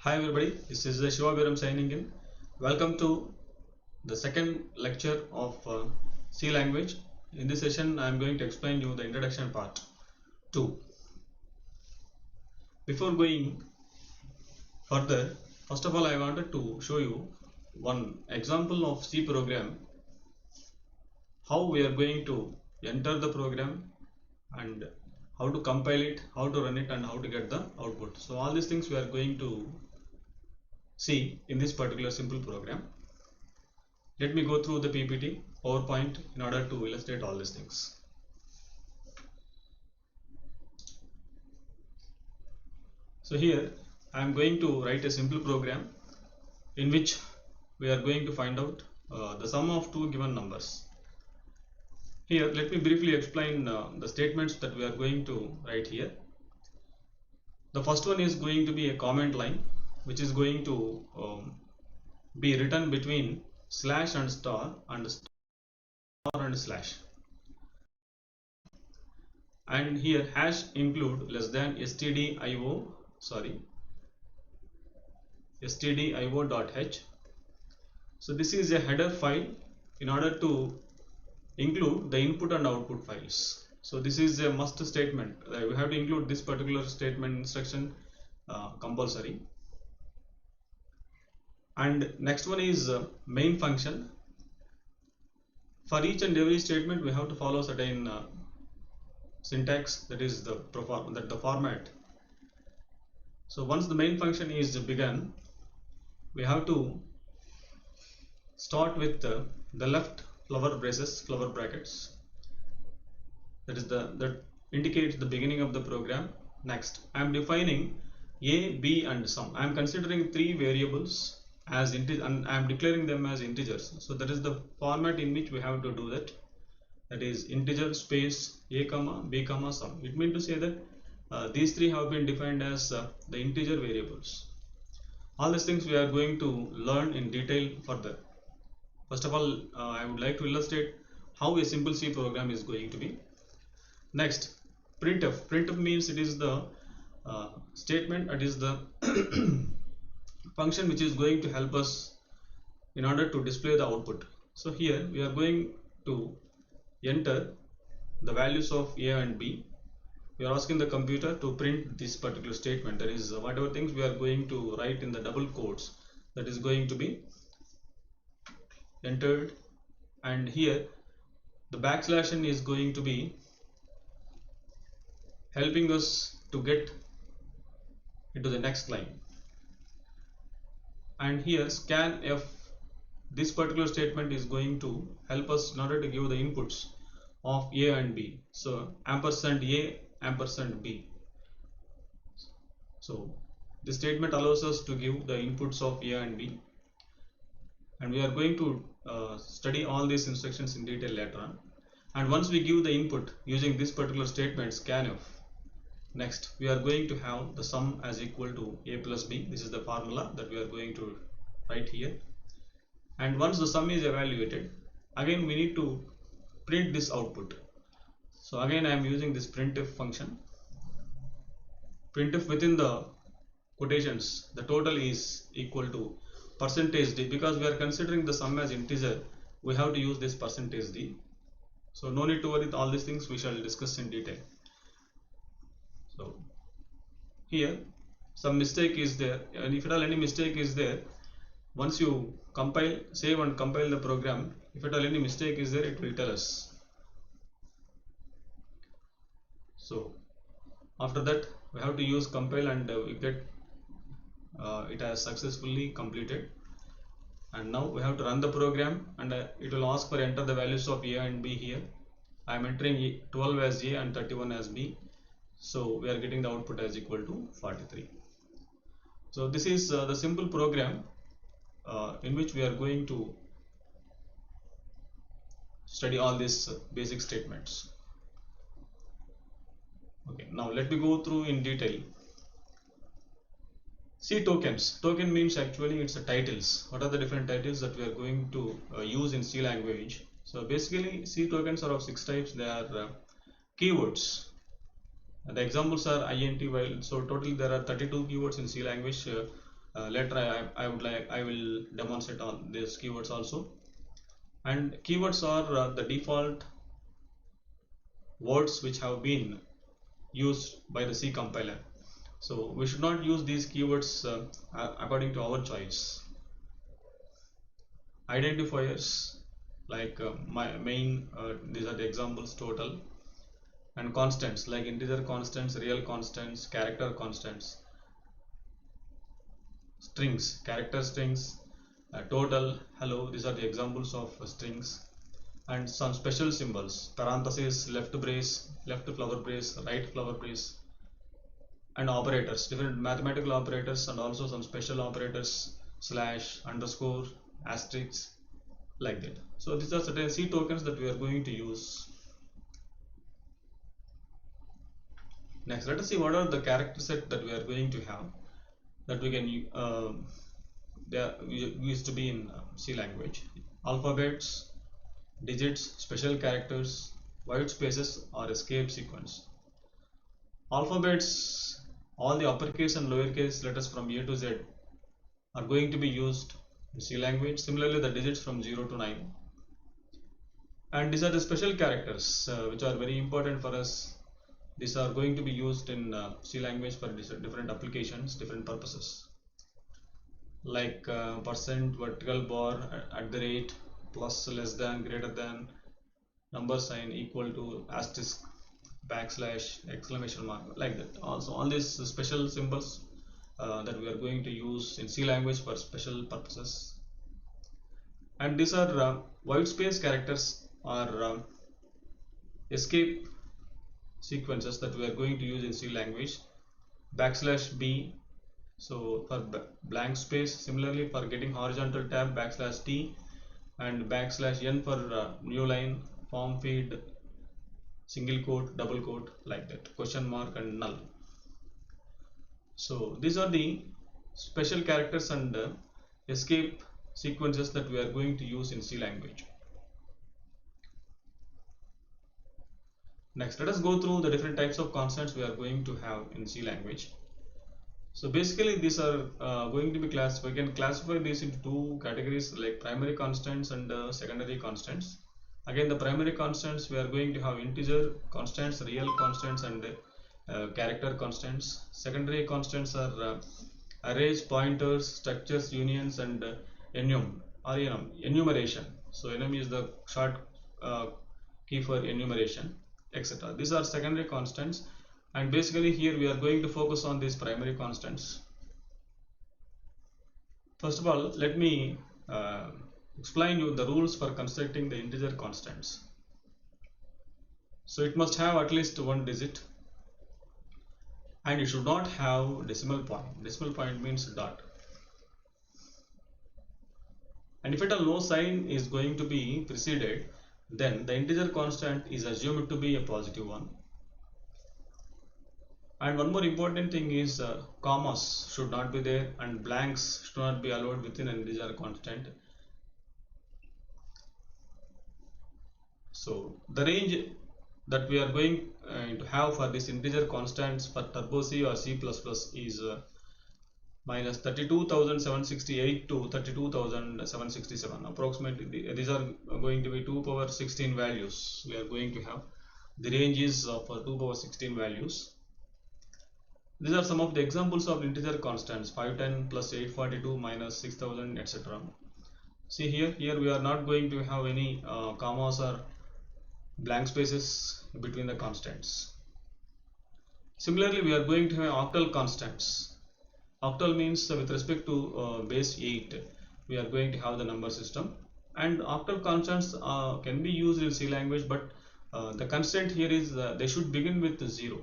Hi everybody, this is Shiva Biram signing in. Welcome to the second lecture of C language. In this session, I am going to explain you the introduction part 2. Before going further, first of all, I wanted to show you one example of C program, how we are going to enter the program and how to compile it, how to run it and how to get the output. So all these things we are going to see in this particular simple program. Let me go through the PPT, PowerPoint in order to illustrate all these things. So here I am going to write a simple program in which we are going to find out the sum of two given numbers. Here let me briefly explain the statements that we are going to write here. The first one is going to be a comment line which is going to be written between slash and star and slash. And here hash include less than stdio.h. So this is a header file in order to include the input and output files. So this is a must statement. We have to include this particular statement instruction compulsory. And next one is main function. For each and every statement we have to follow certain syntax, that is the format. So once the main function is begun, we have to start with the left flower brackets, that indicates the beginning of the program. Next I am defining a, b and sum. I am considering three variables as integer and I am declaring them as integers. So that is the format in which we have to do that. That is integer space a comma b comma sum. It means to say that these three have been defined as the integer variables. All these things we are going to learn in detail further. First of all, I would like to illustrate how a simple C program is going to be. Next, printf. Printf means it is the statement, it is the function which is going to help us in order to display the output. So here we are going to enter the values of a and b. We are asking the computer to print this particular statement, that is whatever things we are going to write in the double quotes, that is going to be entered, and here the backslash n is going to be helping us to get into the next line. And here scanf, this particular statement is going to help us in order to give the inputs of a and b. So ampersand a ampersand b. So this statement allows us to give the inputs of a and b, and we are going to study all these instructions in detail later on. And once we give the input using this particular statement scanf, next we are going to have the sum as equal to a plus b. This is the formula that we are going to write here. And once the sum is evaluated, again we need to print this output. So again I am using this printf function. Printf within the quotations, the total is equal to %d. Because we are considering the sum as integer, we have to use this %d. So no need to worry, all these things we shall discuss in detail. So here some mistake is there, and if at all any mistake is there, once you compile, save and compile the program, if at all any mistake is there, it will tell us. So after that we have to use compile, and we get it has successfully completed. And now we have to run the program, and it will ask for enter the values of a and b. Here I am entering 12 as a and 31 as b. So we are getting the output as equal to 43. So this is the simple program in which we are going to study all these basic statements. Okay, now let me go through in detail. C tokens. Token means actually it's a titles. What are the different titles that we are going to use in C language? So basically C tokens are of 6 types. They are keywords. The examples are int, while so totally there are 32 keywords in C language. Later I will demonstrate on these keywords also. And keywords are the default words which have been used by the C compiler. So we should not use these keywords according to our choice. Identifiers like my main these are the examples: total, and constants like integer constants, real constants, character constants, strings, character strings, total, hello. These are the examples of strings. And some special symbols: parentheses, left brace, left flower brace, right flower brace, and operators, different mathematical operators, and also some special operators, slash, underscore, asterisk, like that. So these are certain C tokens that we are going to use. Next, let us see what are the character set that we are going to have, that we can they are used to be in C language: alphabets, digits, special characters, white spaces, or escape sequence. Alphabets, all the uppercase and lowercase letters from A to Z are going to be used in C language. Similarly, the digits from 0 to 9. And these are the special characters which are very important for us. These are going to be used in C language for different applications, different purposes, like percent, vertical bar, at the rate, plus, less than, greater than, number sign, equal to, asterisk, backslash, exclamation mark, like that. Also, all these special symbols that we are going to use in C language for special purposes. And these are white space characters, or escape sequences that we are going to use in C language. Backslash B, so for blank space. Similarly, for getting horizontal tab, backslash T, and backslash N for new line, form feed, single quote, double quote, like that, question mark, and null. So these are the special characters and escape sequences that we are going to use in C language. Next, let us go through the different types of constants we are going to have in C language. So basically, these are going to be classified. We can classify these into two categories, like primary constants and secondary constants. Again, the primary constants, we are going to have integer constants, real constants, and character constants. Secondary constants are arrays, pointers, structures, unions, and enumeration. So enum is the short key for enumeration, etc. These are secondary constants, and basically here we are going to focus on these primary constants. First of all, let me explain you the rules for constructing the integer constants. So it must have at least one digit, and it should not have decimal point. Decimal point means dot. And if at all no sign is going to be preceded, then the integer constant is assumed to be a positive one. And one more important thing is commas should not be there, and blanks should not be allowed within an integer constant. So the range that we are going to have for this integer constants for Turbo C or C++ is minus 32,768 to 32,767. Approximately, these are going to be 2 power 16 values we are going to have. The range is for 2 power 16 values. These are some of the examples of integer constants: 510 plus 842 minus 6000, etc. See here we are not going to have any commas or blank spaces between the constants. Similarly, we are going to have octal constants. Octal means with respect to base 8, we are going to have the number system. And octal constants can be used in C language, but the constant here is they should begin with 0.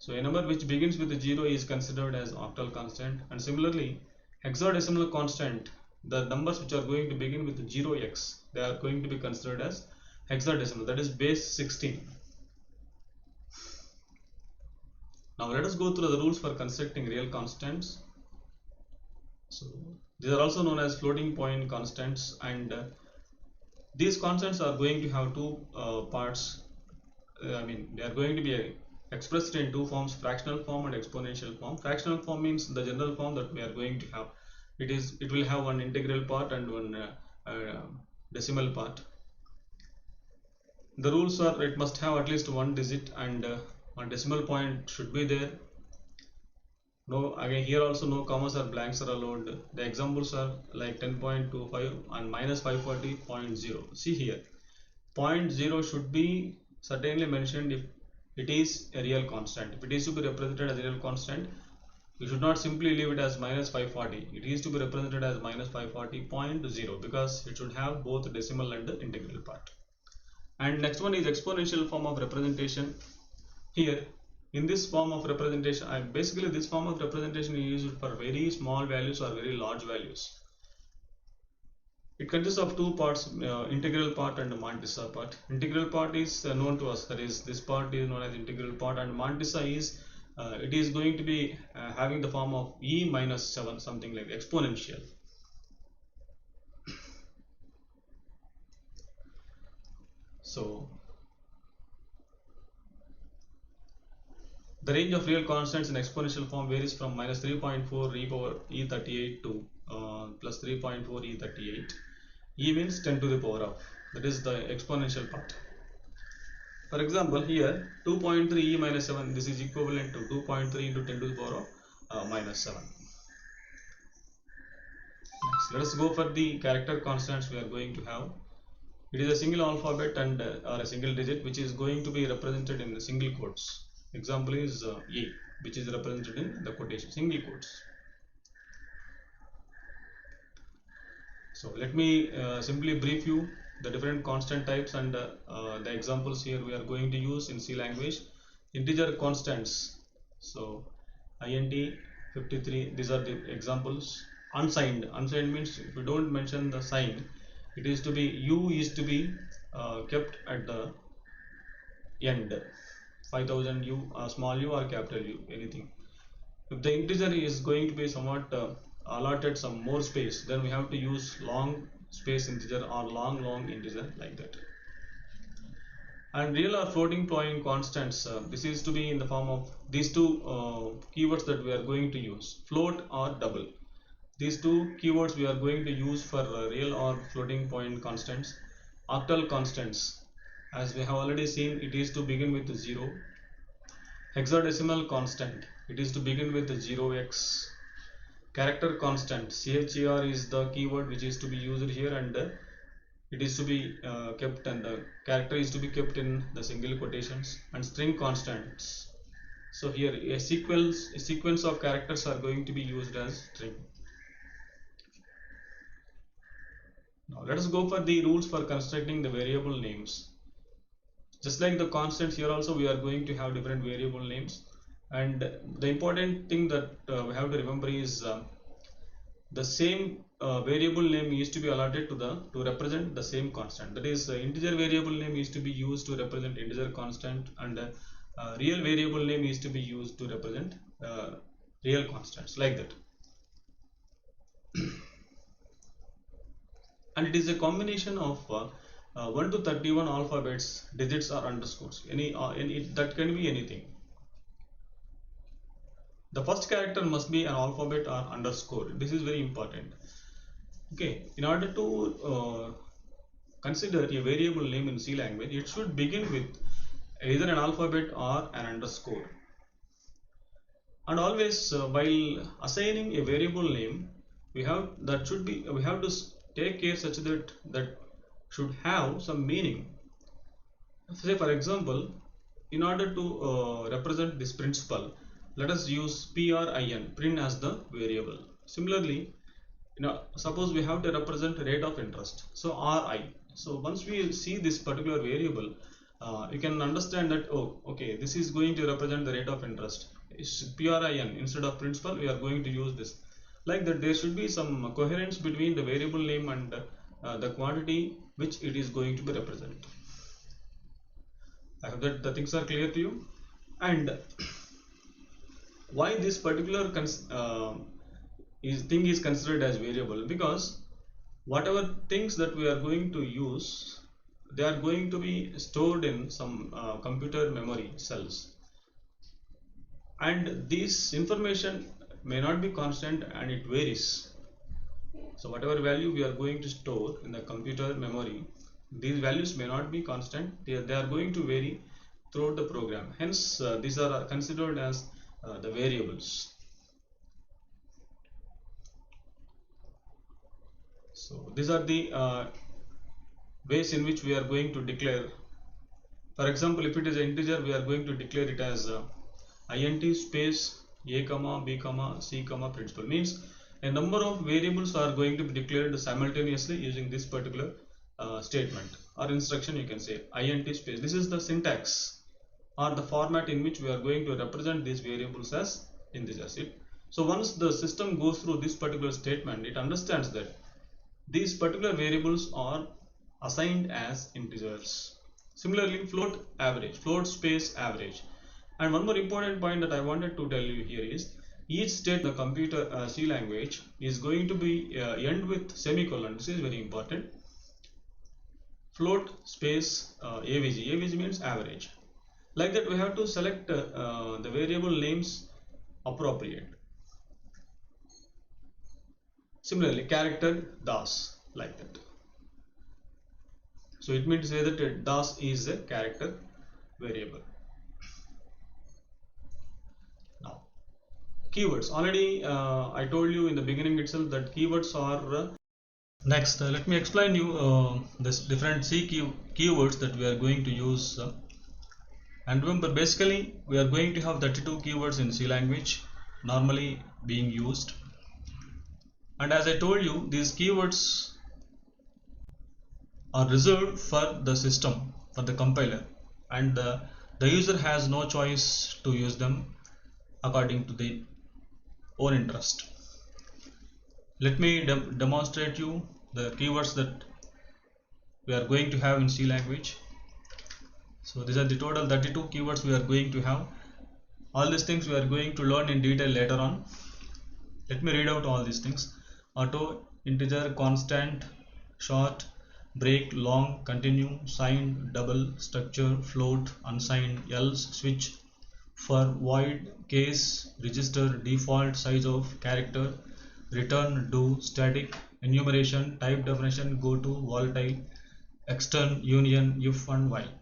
So a number which begins with 0 is considered as octal constant. And similarly, hexadecimal constant, the numbers which are going to begin with 0x, they are going to be considered as hexadecimal, that is base 16. Now let us go through the rules for constructing real constants. So these are also known as floating point constants, and these constants are going to have two parts. They are going to be expressed in two forms, fractional form and exponential form. Fractional form means the general form that we are going to have. It will have one integral part and one decimal part. The rules are it must have at least one digit and one decimal point should be there. No, again here also no commas or blanks are allowed. The examples are like 10.25 and minus 540.0. See here, 0.0 should be certainly mentioned if it is a real constant. If it is to be represented as a real constant, you should not simply leave it as minus 540. It is to be represented as minus 540.0 because it should have both decimal and integral part. And next one is exponential form of representation. Here in this form of representation, basically this form of representation is used for very small values or very large values. It consists of two parts, integral part and mantissa part. Integral part is known to us, that is this part is known as integral part, and mantissa is it is going to be having the form of e minus 7, something like exponential. So the range of real constants in exponential form varies from minus 3.4 e power e38 to plus 3.4 e38. E means 10 to the power of, that is the exponential part. For example, here 2.3 e minus 7, this is equivalent to 2.3 into 10 to the power of minus 7. Next, let us go for the character constants we are going to have. It is a single alphabet and or a single digit which is going to be represented in the single quotes. Example is A, which is represented in the quotation single quotes. So let me simply brief you the different constant types and the examples here we are going to use in C language. Integer constants, so int 53, these are the examples. Unsigned means if you don't mention the sign, it is to be u is to be kept at the end, 5000 u, small u or capital U, anything. If the integer is going to be somewhat allotted some more space, then we have to use long space integer or long integer, like that. And real or floating point constants, this is to be in the form of these two keywords that we are going to use, float or double. These two keywords we are going to use for real or floating point constants. Octal constants, as we have already seen, it is to begin with 0. Hexadecimal constant, it is to begin with 0x. Character constant, CHAR is the keyword which is to be used here, and it is to be kept, and the character is to be kept in the single quotations. And string constants, so here a sequence of characters are going to be used as string. Now let us go for the rules for constructing the variable names. Just like the constants, here also we are going to have different variable names, and the important thing that we have to remember is the same variable name is to be allotted to represent the same constant. That is, integer variable name is to be used to represent integer constant, and real variable name is to be used to represent real constants, like that. And it is a combination of 1 to 31 alphabets, digits or underscores, any that can be anything. The first character must be an alphabet or underscore. This is very important. Okay, in order to consider a variable name in C language, it should begin with either an alphabet or an underscore. And always while assigning a variable name, we have to take care such that should have some meaning. Say for example, in order to represent this principal, let us use prin as the variable. Similarly, suppose we have to represent rate of interest, so ri. So once we see this particular variable, you can understand that, oh, okay, this is going to represent the rate of interest. It's prin instead of principal, we are going to use this. Like that, there should be some coherence between the variable name and the quantity which it is going to be represented. I hope that the things are clear to you. And why this particular thing is considered as variable? Because whatever things that we are going to use, they are going to be stored in some computer memory cells. and this information may not be constant and it varies. So whatever value we are going to store in the computer memory, these values may not be constant, they are going to vary throughout the program. Hence these are considered as the variables. So these are the ways in which we are going to declare. For example, if it is an integer, we are going to declare it as int space a comma b comma c comma principal. Means a number of variables are going to be declared simultaneously using this particular statement or instruction. You can say int space. This is the syntax or the format in which we are going to represent these variables as integers. So once the system goes through this particular statement, it understands that these particular variables are assigned as integers. Similarly, float space average. And one more important point that I wanted to tell you here is each state in the computer C language is going to be end with semicolon. This is very important. Float space AVG. AVG means average. Like that, we have to select the variable names appropriate. Similarly, character DAS, like that. So it means to say that DAS is a character variable. Now, keywords. Already I told you in the beginning itself that keywords are next. Let me explain you this different C keywords that we are going to use. And remember, basically we are going to have 32 keywords in C language normally being used. And as I told you, these keywords are reserved for the system, for the compiler, and the user has no choice to use them according to their own interest. Let me demonstrate you the keywords that we are going to have in C language. So these are the total 32 keywords we are going to have. All these things we are going to learn in detail later on. Let me read out all these things. Auto, integer, constant, short, break, long, continue, signed, double, structure, float, unsigned, else, switch, for, void, case, register, default, size of, character, return, do, static, enumeration, type definition, go to, volatile, extern, union, if and while.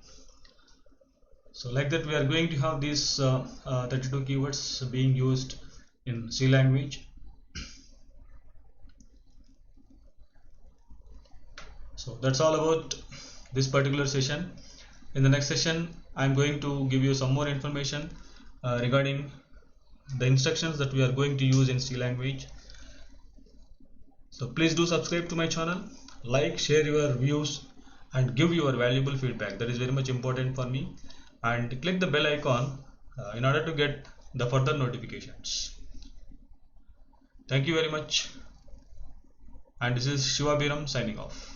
So like that we are going to have these 32 keywords being used in C language. So that's all about this particular session. In the next session I am going to give you some more information regarding the instructions that we are going to use in C language. So please do subscribe to my channel, like, share your views and give your valuable feedback. That is very much important for me, and click the bell icon in order to get the further notifications. Thank you very much, and this is Shiva Biram signing off.